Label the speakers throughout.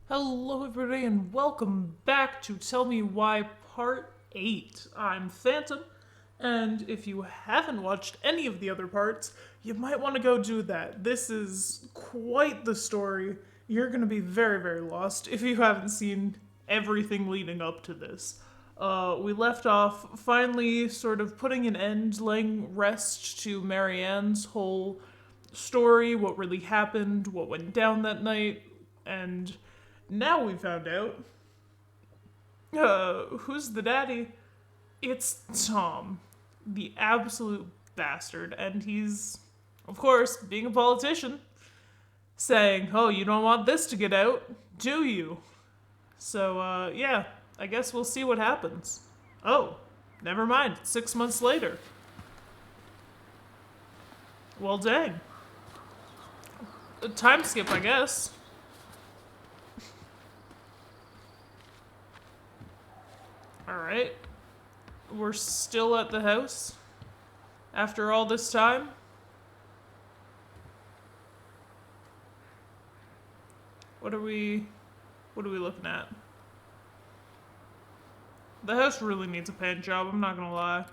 Speaker 1: Hello, everybody, and welcome back to Tell Me Why Part 8. I'm Phantom, and if you haven't watched any of the other parts, you might want to go do that. This is quite the story. You're going to be very, very lost if you haven't seen everything leading up to this. We left off finally sort of putting an end, laying rest to Marianne's whole story, what really happened, what went down that night, and now we found out who's the daddy. It's Tom, the absolute bastard, and he's, of course, being a politician, saying, "Oh, you don't want this to get out, do you?" So, yeah, I guess we'll see what happens. Oh, never mind. 6 months later. Well, dang. A time skip, I guess. Alright. We're still at the house? After all this time? What are we looking at? The house really needs a paint job, I'm not gonna lie.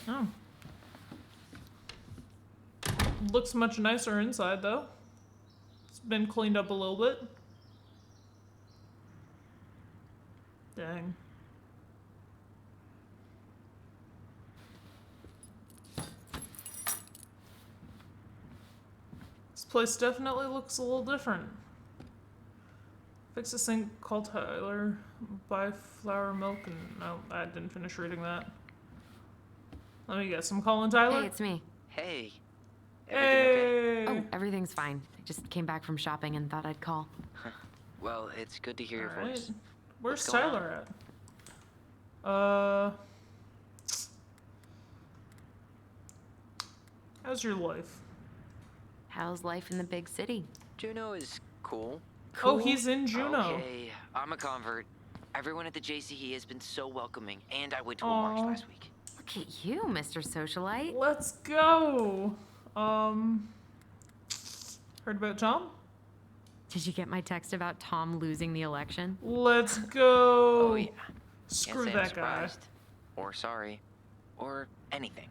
Speaker 1: Oh. Looks much nicer inside, though. It's been cleaned up a little bit. Dang. This place definitely looks a little different. Fix a sink, call Tyler, buy flour, milk, and no, I didn't finish reading that. Let me guess, I'm calling Tyler?
Speaker 2: Hey, it's me.
Speaker 3: Hey.
Speaker 1: Hey!
Speaker 2: Oh, everything's fine. I just came back from shopping and thought I'd call.
Speaker 3: Well, it's good to hear your
Speaker 1: Alright.
Speaker 3: voice.
Speaker 1: Where's
Speaker 3: What's going
Speaker 1: Tyler at? How's your life?
Speaker 2: How's life in the big city?
Speaker 3: Juno is cool.
Speaker 1: Oh, he's in Juno.
Speaker 3: Okay, I'm a convert. Everyone at the JCE has been so welcoming, and I went to a march
Speaker 1: Aw.
Speaker 3: last week.
Speaker 2: Look at you, Mr. Socialite.
Speaker 1: Let's go! Heard about Tom?
Speaker 2: Did you get my text about Tom losing the election?
Speaker 1: Let's go!
Speaker 3: Oh yeah.
Speaker 1: Screw
Speaker 3: Can't say I'm
Speaker 1: that guy.
Speaker 3: surprised. Or sorry. Or anything.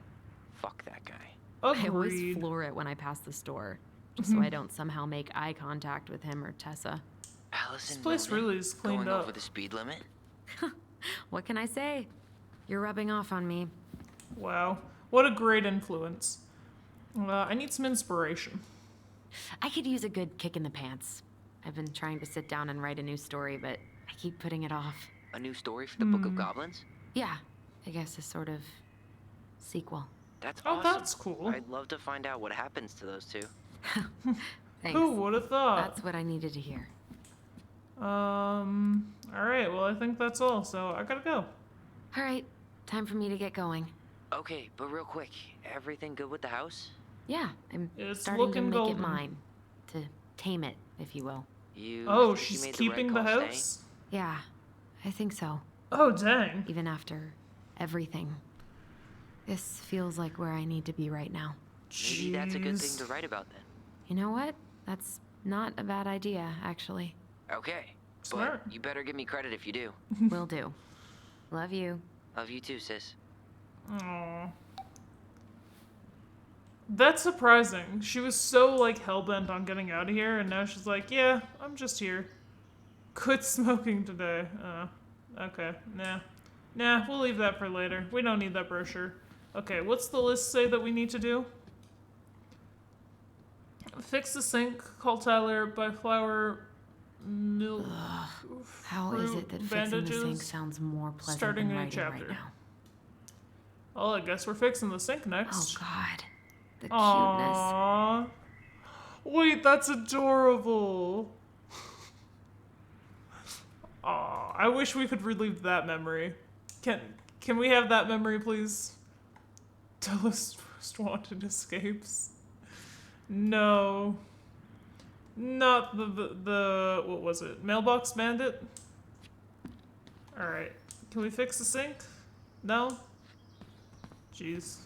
Speaker 3: Fuck that guy.
Speaker 2: I always
Speaker 1: Agreed.
Speaker 2: floor it when I pass the store, just so I don't somehow make eye contact with him or Tessa.
Speaker 3: Allison
Speaker 1: This place
Speaker 3: Milne
Speaker 1: really is cleaned
Speaker 3: going
Speaker 1: up.
Speaker 3: over the speed limit?
Speaker 2: What can I say? You're rubbing off on me.
Speaker 1: Wow. What a great influence. I need some inspiration.
Speaker 2: I could use a good kick in the pants. I've been trying to sit down and write a new story, but I keep putting it off.
Speaker 3: A new story for the Book of Goblins?
Speaker 2: Yeah, I guess a sort of sequel.
Speaker 3: That's
Speaker 1: Oh,
Speaker 3: awesome.
Speaker 1: that's cool.
Speaker 3: I'd love to find out what happens to those two.
Speaker 2: Thanks.
Speaker 1: Who would have thought?
Speaker 2: That's what I needed to hear.
Speaker 1: Alright, well, I think that's all, so I gotta go.
Speaker 2: All right, time for me to get going.
Speaker 3: Okay, but real quick, everything good with the house?
Speaker 2: Yeah, I'm
Speaker 1: It's
Speaker 2: starting to
Speaker 1: looking
Speaker 2: make
Speaker 1: golden.
Speaker 2: it mine. To tame it, if you will.
Speaker 3: You
Speaker 1: Oh,
Speaker 3: think you
Speaker 1: she's
Speaker 3: made
Speaker 1: keeping the
Speaker 3: right call staying?
Speaker 1: house?
Speaker 2: Yeah, I think so.
Speaker 1: Oh, dang.
Speaker 2: Even after everything. This feels like where I need to be right now.
Speaker 3: Maybe that's a good thing
Speaker 1: Jeez.
Speaker 3: to write about then.
Speaker 2: You know what? That's not a bad idea, actually.
Speaker 3: Okay.
Speaker 1: Smart.
Speaker 3: But you better give me credit if you do.
Speaker 2: Will do. Love you.
Speaker 3: Love you too, sis.
Speaker 1: Aw. That's surprising. She was so, like, hell-bent on getting out of here, and now she's like, yeah, I'm just here. Quit smoking today. Okay. Nah, we'll leave that for later. We don't need that brochure. Okay, what's the list say that we need to do? Fix the sink, call Tyler, buy flour, milk,
Speaker 2: How is
Speaker 1: fruit,
Speaker 2: it that fixing the
Speaker 1: bandages,
Speaker 2: sink sounds more pleasant
Speaker 1: starting
Speaker 2: than
Speaker 1: a
Speaker 2: writing
Speaker 1: chapter.
Speaker 2: right now?
Speaker 1: Well, I guess we're fixing the sink
Speaker 2: Oh
Speaker 1: next.
Speaker 2: God, the cuteness.
Speaker 1: Aww. Wait, that's adorable. Aw, I wish we could relive that memory. Can we have that memory, please? Della's most wanted escapes. No. Not the what was it? Mailbox bandit? Alright. Can we fix the sink? No? Jeez.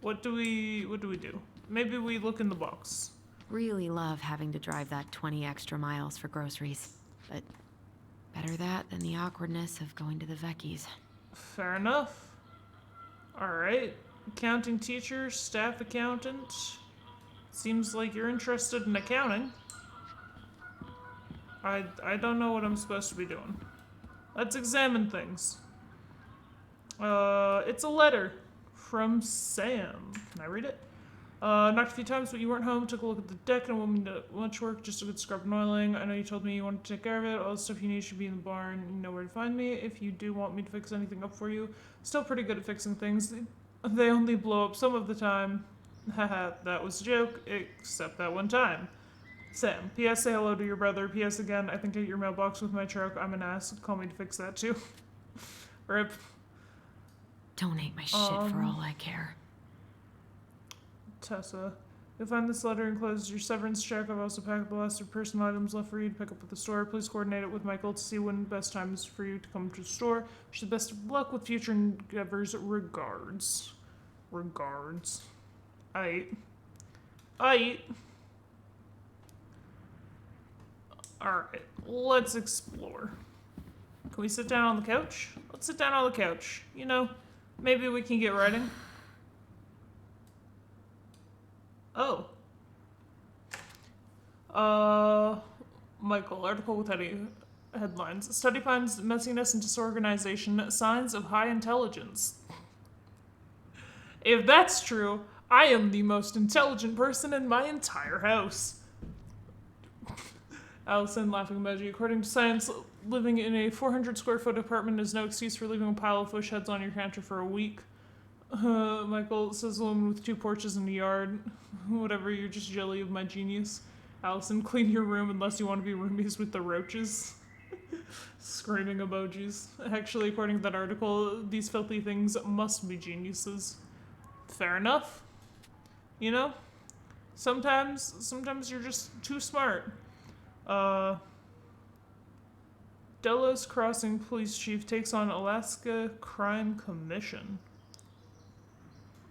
Speaker 1: What do we do? Maybe we look in the box.
Speaker 2: really love having to drive that 20 extra miles for groceries. But better that than the awkwardness of going to the Vecchies.
Speaker 1: Fair enough. Alright. Accounting teacher, staff accountant. Seems like you're interested in accounting. I don't know what I'm supposed to be doing. Let's examine things. It's a letter from Sam. Can I read it? Knocked a few times, but you weren't home. Took a look at the deck and went to lunch work. Just a good scrub and oiling. I know you told me you wanted to take care of it. All the stuff you need should be in the barn. You know where to find me. If you do want me to fix anything up for you, still pretty good at fixing things. They only blow up some of the time. Haha, that was a joke, except that one time. Sam, P.S. Say hello to your brother. P.S. Again, I think I hit your mailbox with my truck. I'm an ass. Call me to fix that too. Rip.
Speaker 2: Donate my shit for all I care.
Speaker 1: Tessa. You'll find this letter enclosed your severance check. I've also packed the last of personal items left for you to pick up at the store. Please coordinate it with Michael to see when the best time is for you to come to the store. Wish you the best of luck with future endeavors. Regards. Regards. Aight. Alright, let's explore. Can we sit down on the couch? Let's sit down on the couch. You know, maybe we can get writing. Oh. Michael, article with headlines. Study finds messiness and disorganization signs of high intelligence. If that's true, I am the most intelligent person in my entire house. Allison, laughing emoji. According to science, living in a 400 square foot apartment is no excuse for leaving a pile of fish heads on your counter for a week. Michael says, a woman with 2 porches in the yard. Whatever, you're just jelly of my genius. Allison, clean your room unless you want to be roomies with the roaches. Screaming emojis. Actually, according to that article, these filthy things must be geniuses. Fair enough. You know? Sometimes you're just too smart. Delos Crossing Police Chief takes on Alaska Crime Commission.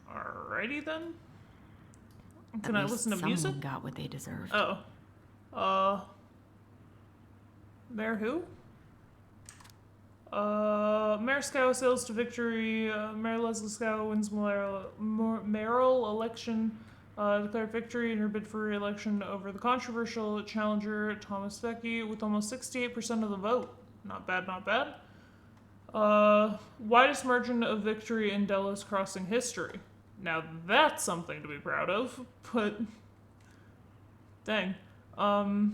Speaker 1: Alrighty then. Can I listen to music?
Speaker 2: Someone got what they deserved.
Speaker 1: Oh. Mayor who? Mayor Scow sails to victory. Mayor Leslie Scow wins mayoral election. Declared victory in her bid for re-election over the controversial challenger Thomas Vecchi with almost 68% of the vote. Not bad, not bad. Widest margin of victory in Delos Crossing history. Now that's something to be proud of, but dang. Her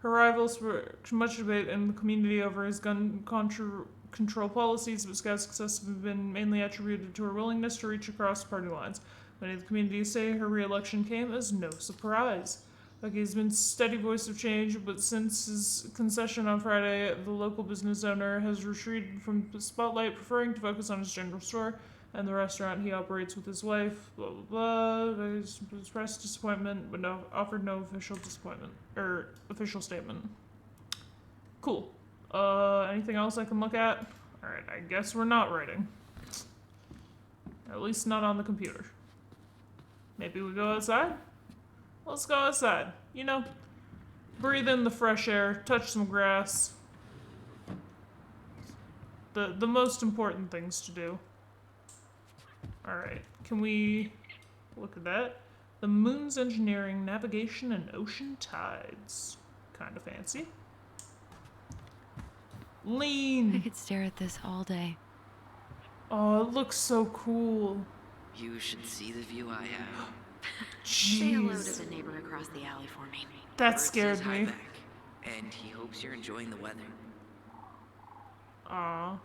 Speaker 1: rivals were much debate in the community over his gun control policies, but Scott's success have been mainly attributed to her willingness to reach across party lines. Many of the community say her re-election came as no surprise. Becky has been a steady voice of change, but since his concession on Friday, the local business owner has retreated from the spotlight, preferring to focus on his general store and the restaurant he operates with his wife. Blah blah blah. He's expressed disappointment, but offered no official statement. Cool. Anything else I can look at? All right, I guess we're not writing. At least not on the computer. Maybe we go outside? Let's go outside. You know, breathe in the fresh air, touch some grass. The most important things to do. Alright, can we look at that? The moon's engineering, navigation, and ocean tides. Kind of fancy.
Speaker 2: I
Speaker 1: Lean!
Speaker 2: could stare at this all day.
Speaker 1: Oh, it looks so cool.
Speaker 3: You should see the view I have.
Speaker 2: Say hello to
Speaker 1: Jeez.
Speaker 2: the neighbor across the alley for me.
Speaker 1: That
Speaker 3: Bert
Speaker 1: scared
Speaker 3: says hi
Speaker 1: me.
Speaker 3: back, and he hopes you're enjoying the weather.
Speaker 1: Aw.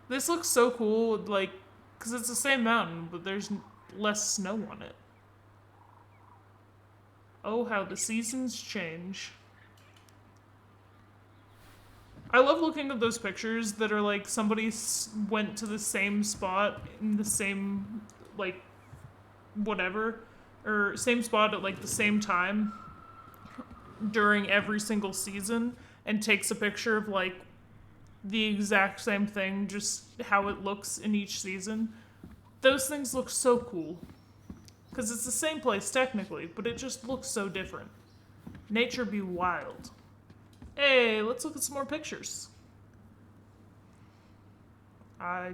Speaker 1: This looks so cool, like, because it's the same mountain, but there's less snow on it. Oh, how the seasons change. I love looking at those pictures that are like somebody went to the same spot in the same, like, whatever, or same spot at like the same time during every single season and takes a picture of like the exact same thing, just how it looks in each season. Those things look so cool. Because it's the same place technically, but it just looks so different. Nature be wild. Hey, let's look at some more pictures. I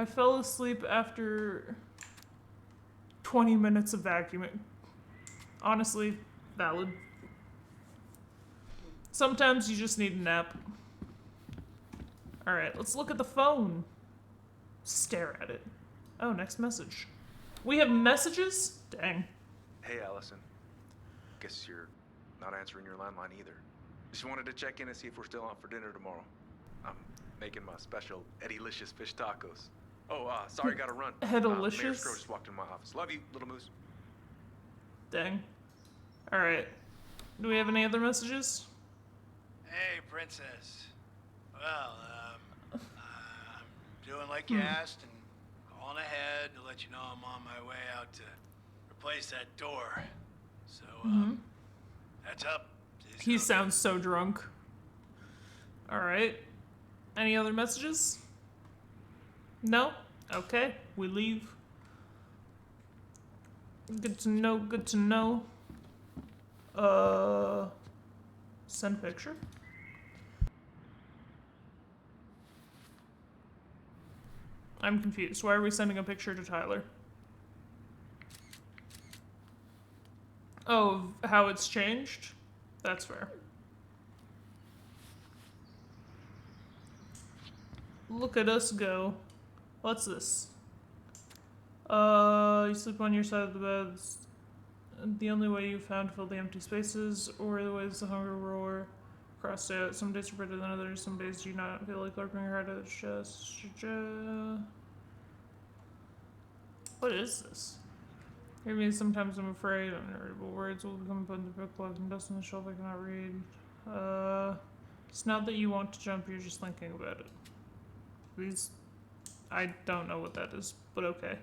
Speaker 1: fell asleep after 20 minutes of vacuuming. Honestly, valid. Sometimes you just need a nap. Alright, let's look at the phone. Stare at it. Oh, next message. We have messages? Dang.
Speaker 4: Hey, Allison. Guess you're not answering your landline either. Just wanted to check in and see if we're still on for dinner tomorrow. I'm making my special Eddie-licious fish tacos. Oh, sorry, gotta run. Mayor
Speaker 1: Headalicious?
Speaker 4: Scrooge just walked in my office. Love you, little moose.
Speaker 1: Dang. Alright. Do we have any other messages?
Speaker 5: Hey, princess. Well, I'm doing like you asked and calling ahead to let you know I'm on my way out to replace that door. So, that's up.
Speaker 1: He sounds so drunk. Alright. Any other messages? No? Okay, we leave. Good to know, good to know. Send picture? I'm confused. Why are we sending a picture to Tyler? Oh, how it's changed? That's fair. Look at us go. What's this? You sleep on your side of the bed. The only way you found to fill the empty spaces, or the ways the hunger roar crossed out. Some days are better than others. Some days do you not feel like opening your heart out of the chest. What is this? Hear me, sometimes I'm afraid. Unreadable words will become put in the book and dust on the shelf I cannot read. It's not that you want to jump, you're just thinking about it. These... I don't know what that is, but okay.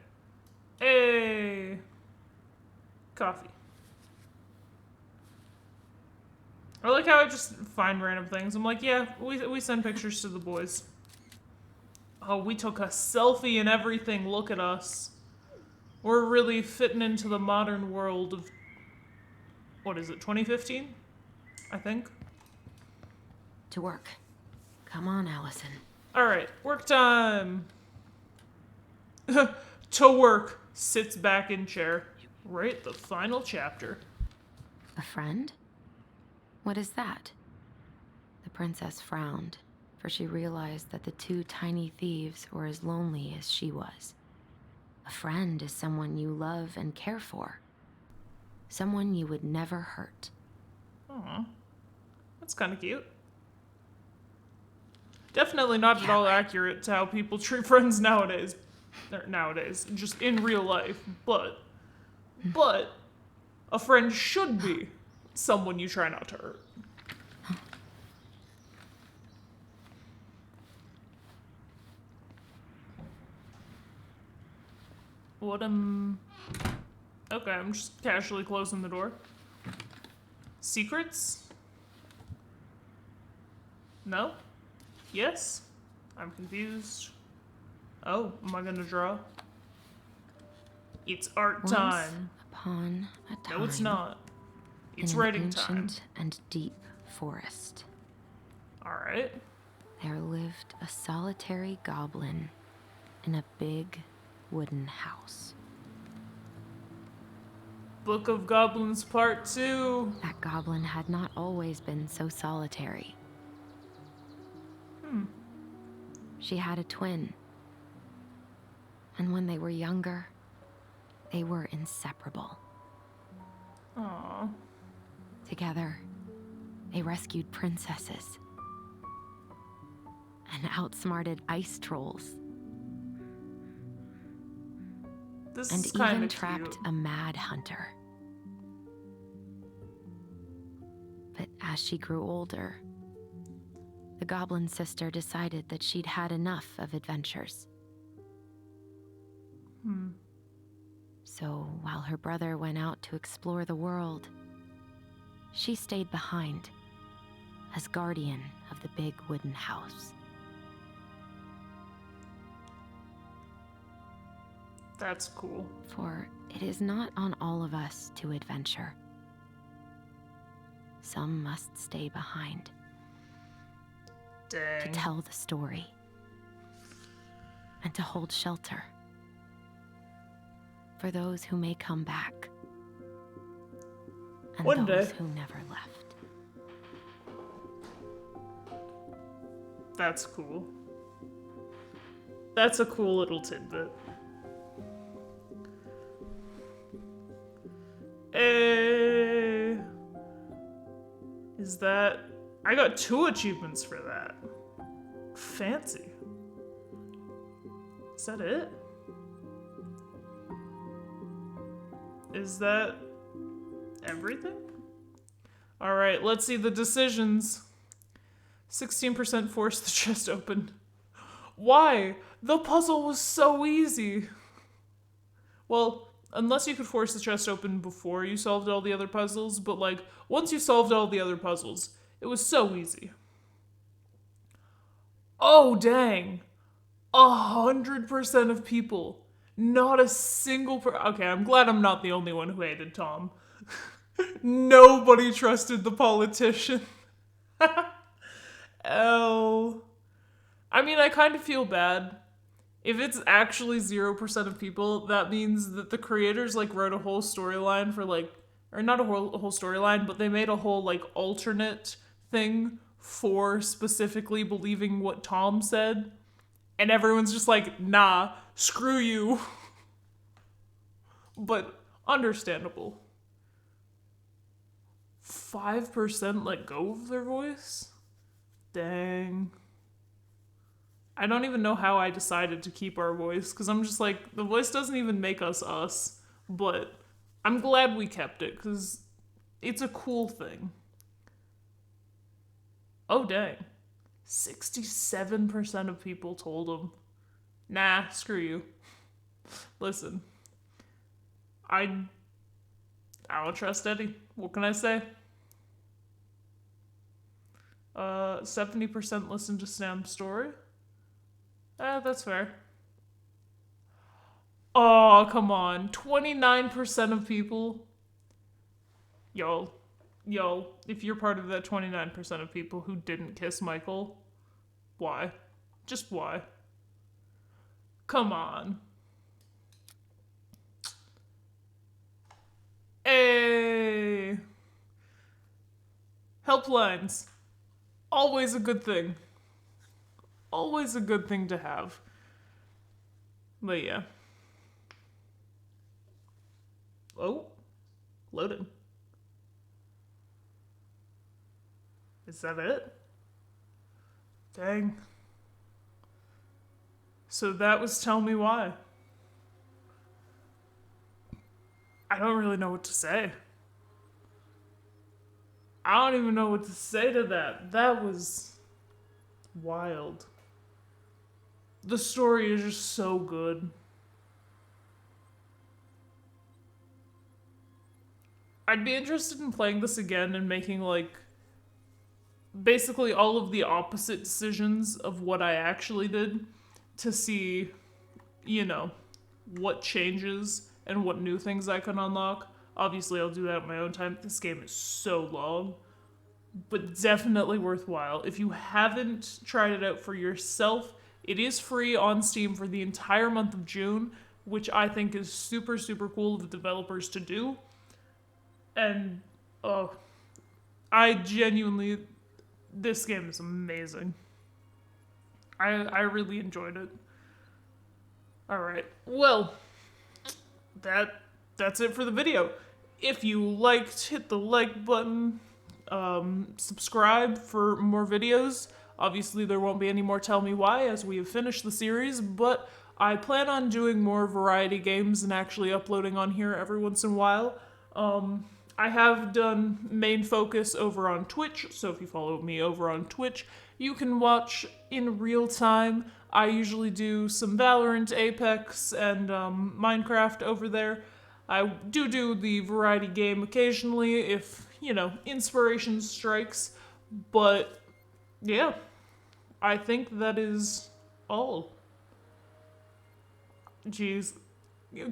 Speaker 1: Hey! Coffee. I like how I just find random things. I'm like, yeah, we send pictures to the boys. Oh, we took a selfie and everything. Look at us. We're really fitting into the modern world of... What is it, 2015? I think.
Speaker 2: To work. Come on, Allison.
Speaker 1: Alright, work time. To work. Sits back in chair. Right, the final chapter.
Speaker 2: A friend? What is that? The princess frowned, for she realized that the two tiny thieves were as lonely as she was. A friend is someone you love and care for. Someone you would never hurt.
Speaker 1: Aw. That's kind of cute. Definitely not at all accurate to how people treat friends nowadays. Nowadays, just in real life. But a friend should be someone you try not to hurt. Okay, I'm just casually closing the door. Secrets? No? Yes? I'm confused. Oh, am I gonna draw? It's art time.
Speaker 2: Upon a time.
Speaker 1: No, it's not. It's
Speaker 2: in
Speaker 1: writing
Speaker 2: an
Speaker 1: time.
Speaker 2: ancient and deep forest.
Speaker 1: Alright.
Speaker 2: There lived a solitary goblin in a big wooden house.
Speaker 1: Book of Goblins Part 2.
Speaker 2: That goblin had not always been so solitary. She had a twin. And when they were younger, they were inseparable.
Speaker 1: Aww.
Speaker 2: Together, they rescued princesses and outsmarted ice trolls.
Speaker 1: This
Speaker 2: And
Speaker 1: is kind
Speaker 2: even
Speaker 1: of
Speaker 2: trapped
Speaker 1: cute.
Speaker 2: a mad hunter. But as she grew older, the goblin sister decided that she'd had enough of adventures. So while her brother went out to explore the world, she stayed behind as guardian of the big wooden house.
Speaker 1: That's cool.
Speaker 2: For it is not on all of us to adventure. Some must stay behind to
Speaker 1: Dang.
Speaker 2: tell the story and to hold shelter for those who may come back and
Speaker 1: One
Speaker 2: those
Speaker 1: day.
Speaker 2: who never left.
Speaker 1: That's cool. That's a cool little tidbit. Is that... I got 2 achievements for that. Fancy. Is that it? Is that everything? Alright, let's see the decisions. 16% forced the chest open. Why? The puzzle was so easy. Well, unless you could force the chest open before you solved all the other puzzles, but like, once you solved all the other puzzles, it was so easy. Oh, dang. 100% of people. Not a single okay, I'm glad I'm not the only one who hated Tom. Nobody trusted the politician. L. I mean, I kind of feel bad. If it's actually 0% of people, that means that the creators, like, wrote a whole storyline for, like, or not a whole storyline, but they made a whole, like, alternate thing for specifically believing what Tom said. And everyone's just like, nah, screw you. But understandable. 5% let go of their voice? Dang. I don't even know how I decided to keep our voice, because I'm just like, the voice doesn't even make us us, but I'm glad we kept it, because it's a cool thing. Oh, dang. 67% of people told him, nah, screw you. Listen, I don't trust Eddie. What can I say? 70% listened to Sam's story. That's fair. Oh, come on. 29% of people. Yo, if you're part of that 29% of people who didn't kiss Michael, why? Just why? Come on. Hey. Helplines. Always a good thing. Always a good thing to have. But yeah. Oh. Loaded. Is that it? Dang. So that was Tell Me Why. I don't really know what to say. I don't even know what to say to that. That was wild. The story is just so good. I'd be interested in playing this again and making, like, basically all of the opposite decisions of what I actually did to see, you know, what changes and what new things I can unlock. Obviously, I'll do that at my own time. This game is so long, but definitely worthwhile. If you haven't tried it out for yourself, it is free on Steam for the entire month of June, which I think is super, super cool of the developers to do. And, I genuinely, this game is amazing. I really enjoyed it. Alright, well, that's it for the video. If you liked, hit the like button, subscribe for more videos. Obviously, there won't be any more Tell Me Why as we have finished the series, but I plan on doing more variety games and actually uploading on here every once in a while. I have done main focus over on Twitch, so if you follow me over on Twitch, you can watch in real time. I usually do some Valorant, Apex, and Minecraft over there. I do the variety game occasionally if, you know, inspiration strikes, but yeah, I think that is all. Jeez,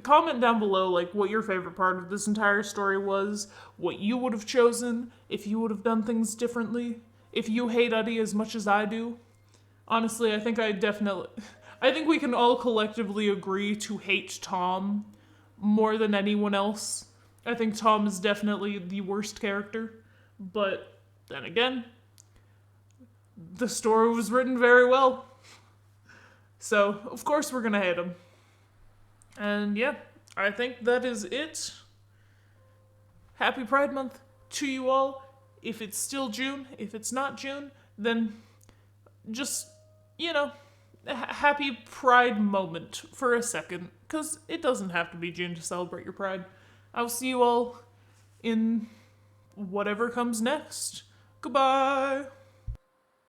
Speaker 1: comment down below, like, what your favorite part of this entire story was, what you would have chosen, if you would have done things differently, if you hate Eddie as much as I do. Honestly, I think we can all collectively agree to hate Tom more than anyone else. I think Tom is definitely the worst character, but then again, the story was written very well. So, of course we're gonna hate him. And yeah, I think that is it. Happy Pride Month to you all. If it's still June, if it's not June, then just, happy Pride moment for a second. Because it doesn't have to be June to celebrate your Pride. I'll see you all in whatever comes next. Goodbye.